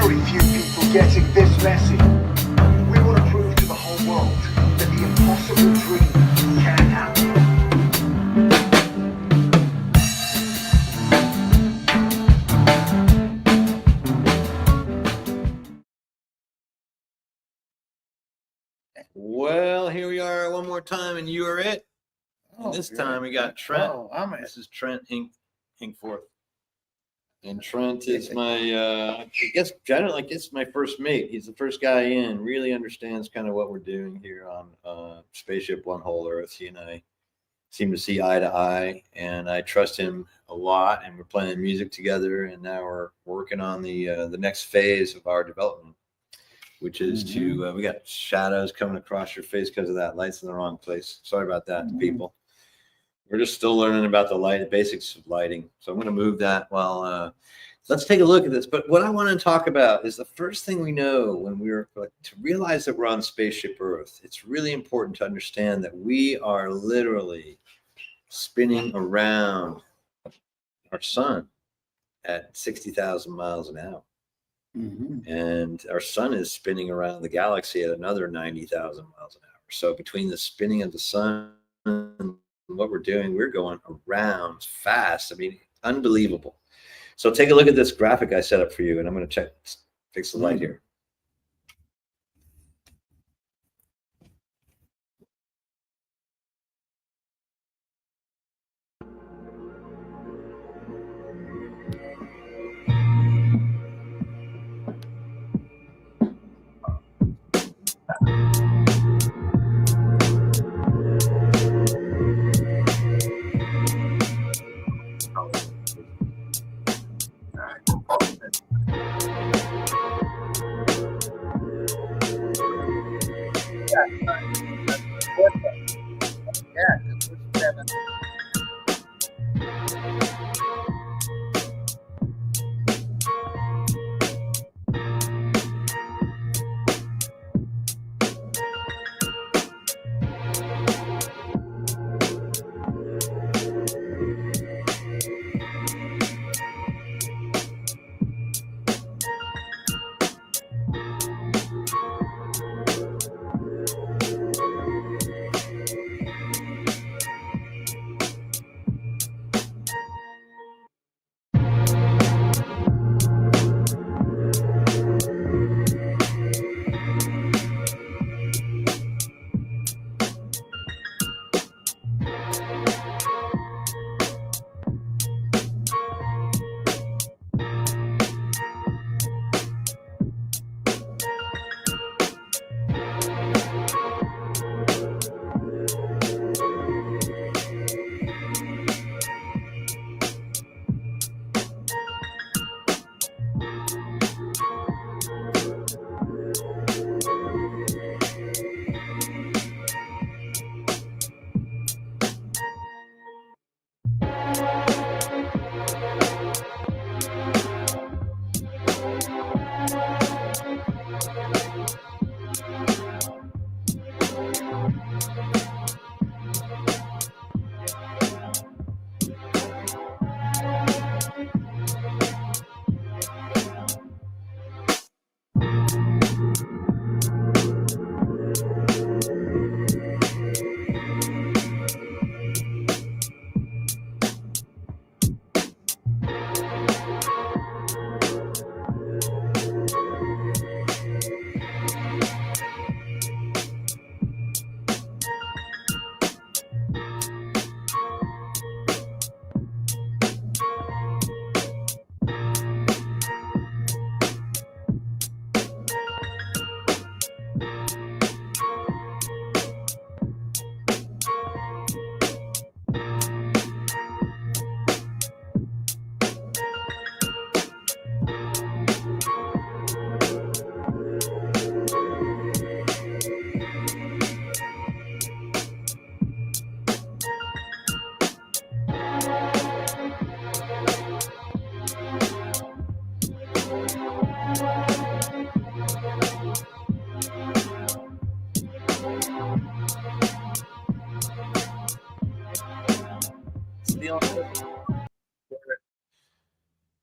very few people getting this message. We want to prove to the whole world that the impossible dream can happen. Well, here we are one more time, and you are it. And this time we got Trent. Oh, I'm it. This is Trent Hinkforth. And Trent is my, I guess my first mate. He's the first guy in, really understands kind of what we're doing here on Spaceship One WholEarth. He and I seem to see eye to eye, and I trust him a lot, and we're playing music together, and now we're working on the next phase of our development, which is to, we got shadows coming across your face because of that. Light's in the wrong place. Sorry about that, people. We're just still learning about the basics of lighting. So I'm going to move that while, let's take a look at this. But what I want to talk about is the first thing we know when we're to realize that we're on Spaceship Earth. It's really important to understand that we are literally spinning around our sun at 60,000 miles an hour. And our sun is spinning around the galaxy at another 90,000 miles an hour. So between the spinning of the sun and what we're doing, we're going around fast. I mean, unbelievable. So take a look at this graphic I set up for you, and I'm going to fix the light here.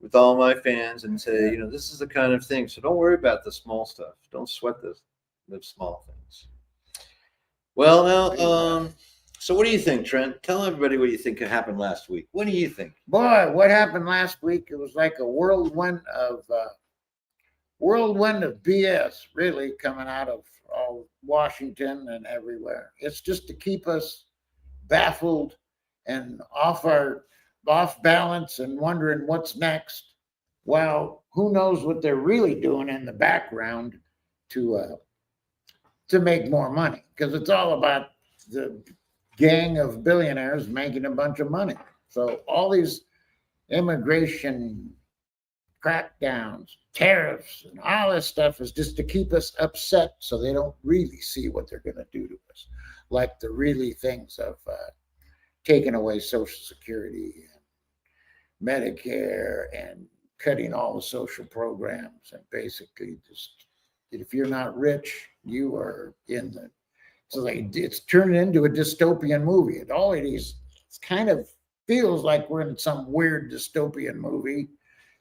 with all my fans and say, you know, this is the kind of thing. So don't worry about the small stuff. Don't sweat the small things. Well, now, so what do you think, Trent? Tell everybody what you think happened last week. What do you think? Boy, what happened last week? It was like a whirlwind of BS, really, coming out of Washington and everywhere. It's just to keep us baffled and off balance and wondering what's next. Well, who knows what they're really doing in the background to make more money, because it's all about the gang of billionaires making a bunch of money. So all these immigration crackdowns, tariffs, and all this stuff is just to keep us upset so they don't really see what they're going to do to us, like the really things of taking away Social Security and Medicare and cutting all the social programs, and basically just, if you're not rich, you are in the, so it's turned into a dystopian movie. It always, it's kind of feels like we're in some weird dystopian movie,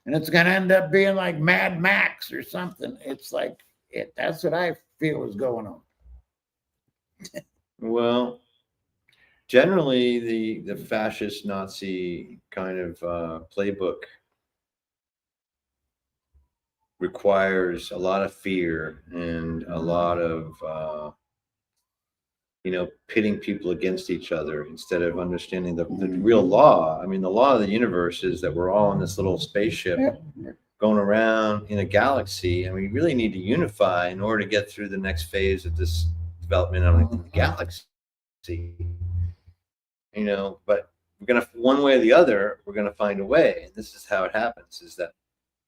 and it's going to end up being like Mad Max or something. It's like that's what I feel is going on. Well, generally, the fascist Nazi kind of playbook requires a lot of fear and a lot of pitting people against each other instead of understanding the real law. I mean, the law of the universe is that we're all in this little spaceship going around in a galaxy, and we really need to unify in order to get through the next phase of this development of the galaxy. But we're gonna, one way or the other, we're gonna find a way, and this is how it happens: is that,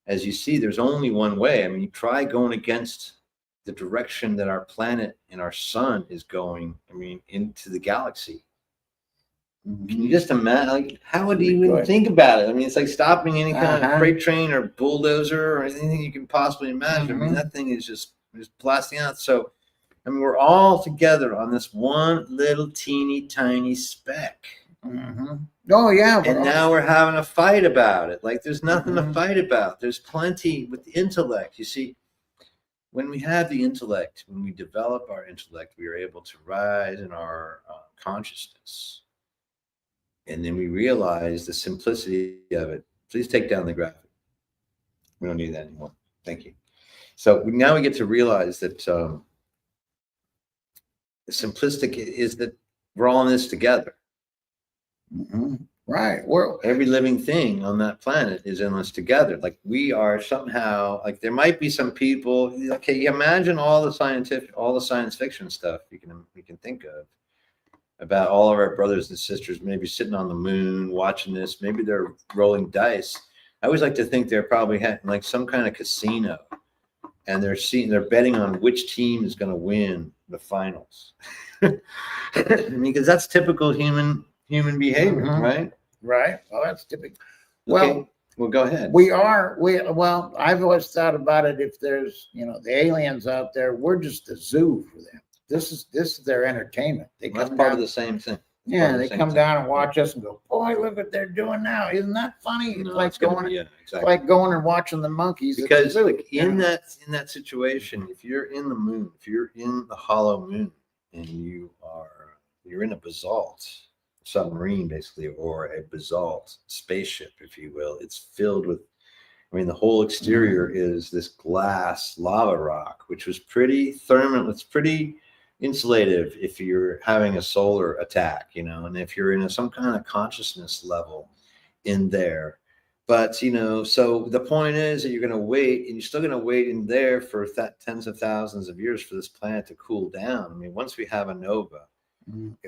as you see, there's only one way. I mean, you try going against the direction that our planet and our sun is going, I mean, into the galaxy. Can you just imagine, like, how would you even think about it? I mean, it's like stopping any kind of freight train or bulldozer or anything you can possibly imagine. I mean, that thing is just blasting out. So, I mean, we're all together on this one little teeny tiny speck. Oh, yeah. And now we're having a fight about it. Like, there's nothing to fight about. There's plenty with the intellect. You see, when we have the intellect, when we develop our intellect, we are able to rise in our consciousness. And then we realize the simplicity of it. Please take down the graphic. We don't need that anymore. Thank you. So now we get to realize that the simplistic is that we're all in this together. Right. Every living thing on that planet is in this together. Like, we are somehow, like, there might be some people, okay, imagine all the science fiction stuff we can think of about all of our brothers and sisters maybe sitting on the moon watching this. Maybe they're rolling dice. I always like to think they're probably having like some kind of casino, and they're betting on which team is going to win the finals. I mean, because that's typical human behavior, right? Right. Well, that's typical. Okay. Well, go ahead. Well, I've always thought about it. If there's, the aliens out there, we're just a zoo for them. This is their entertainment. That's part of the same thing. Yeah, they come down and watch us and go, boy, look what they're doing now. Isn't that funny? It's like going and watching the monkeys. Because in that situation, if you're in the moon, if you're in the hollow moon, and you're in a basalt submarine, basically, or a basalt spaceship, if you will, it's filled with, I mean, the whole exterior is this glass lava rock, which was pretty thermal. It's pretty insulative if you're having a solar attack, and if you're in some kind of consciousness level in there. But, so the point is that you're going to wait, and you're still going to wait in there for tens of thousands of years for this planet to cool down. I mean, once we have a nova,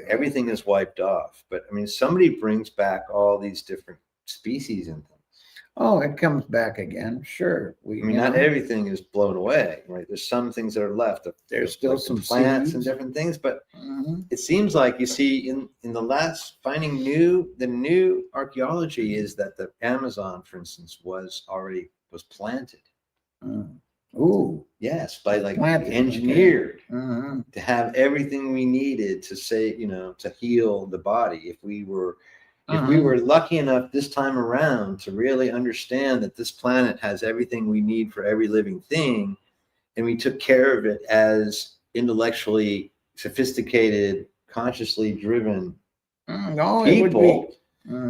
everything is wiped off. But, I mean, somebody brings back all these different species and things. Oh, it comes back again. Sure. Not everything is blown away, right? There's some things that are left. There's still some plants and different things, but it seems like, you see, in the last finding the new archaeology is that the Amazon, for instance, was planted. Ooh, yes, by engineered to have everything we needed to say, to heal the body. If we were If we were lucky enough this time around to really understand that this planet has everything we need for every living thing, and we took care of it as intellectually sophisticated, consciously driven No, it would be. people,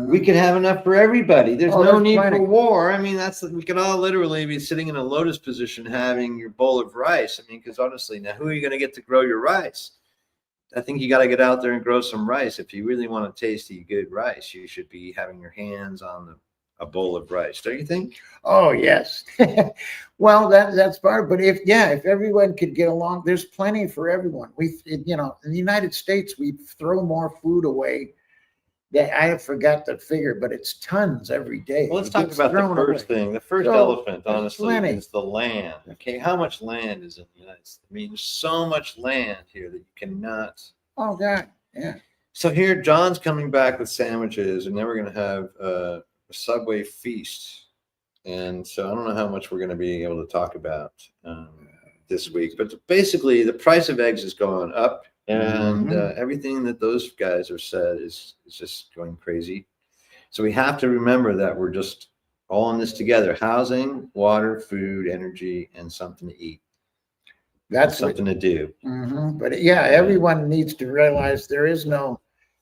we could have enough for everybody. There's Oh, no there's need plenty. for war. I mean, we could all literally be sitting in a lotus position having your bowl of rice. I mean, because honestly, now who are you going to get to grow your rice? I think you got to get out there and grow some rice. If you really want a tasty, good rice, you should be having your hands on a bowl of rice. Don't you think? Oh, yes. Well, that's part. But if everyone could get along, there's plenty for everyone. In the United States, we throw more food away. That I forgot the figure, but it's tons every day. Well, let's It talk gets about the thrown first away. thing. The first So, elephant, there's honestly, plenty. is the land. Okay, how much land is in the United States? I mean, there's so much land here that you cannot. Oh, God, yeah. So here, John's coming back with sandwiches, and then we're going to have a Subway feast. And so I don't know how much we're going to be able to talk about this week, but basically the price of eggs is going up, and everything that those guys have said is just going crazy. So we have to remember that we're just all in this together: housing, water, food, energy, and something to eat. That's something to do. But yeah, everyone needs to realize there is no,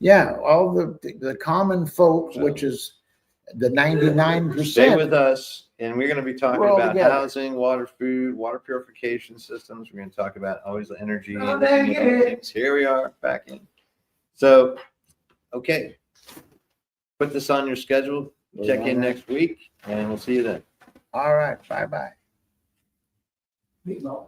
all the common folk, which is the 99%. Stay with us, and we're going to be talking We're all about together. housing, water, food, water purification systems. We're going to talk about always the energy. Oh, and there looking at it other is. things. Here we are back in. So, okay, put this on your schedule. Check in next week, and we'll see you then. All right, bye-bye. Meatloaf.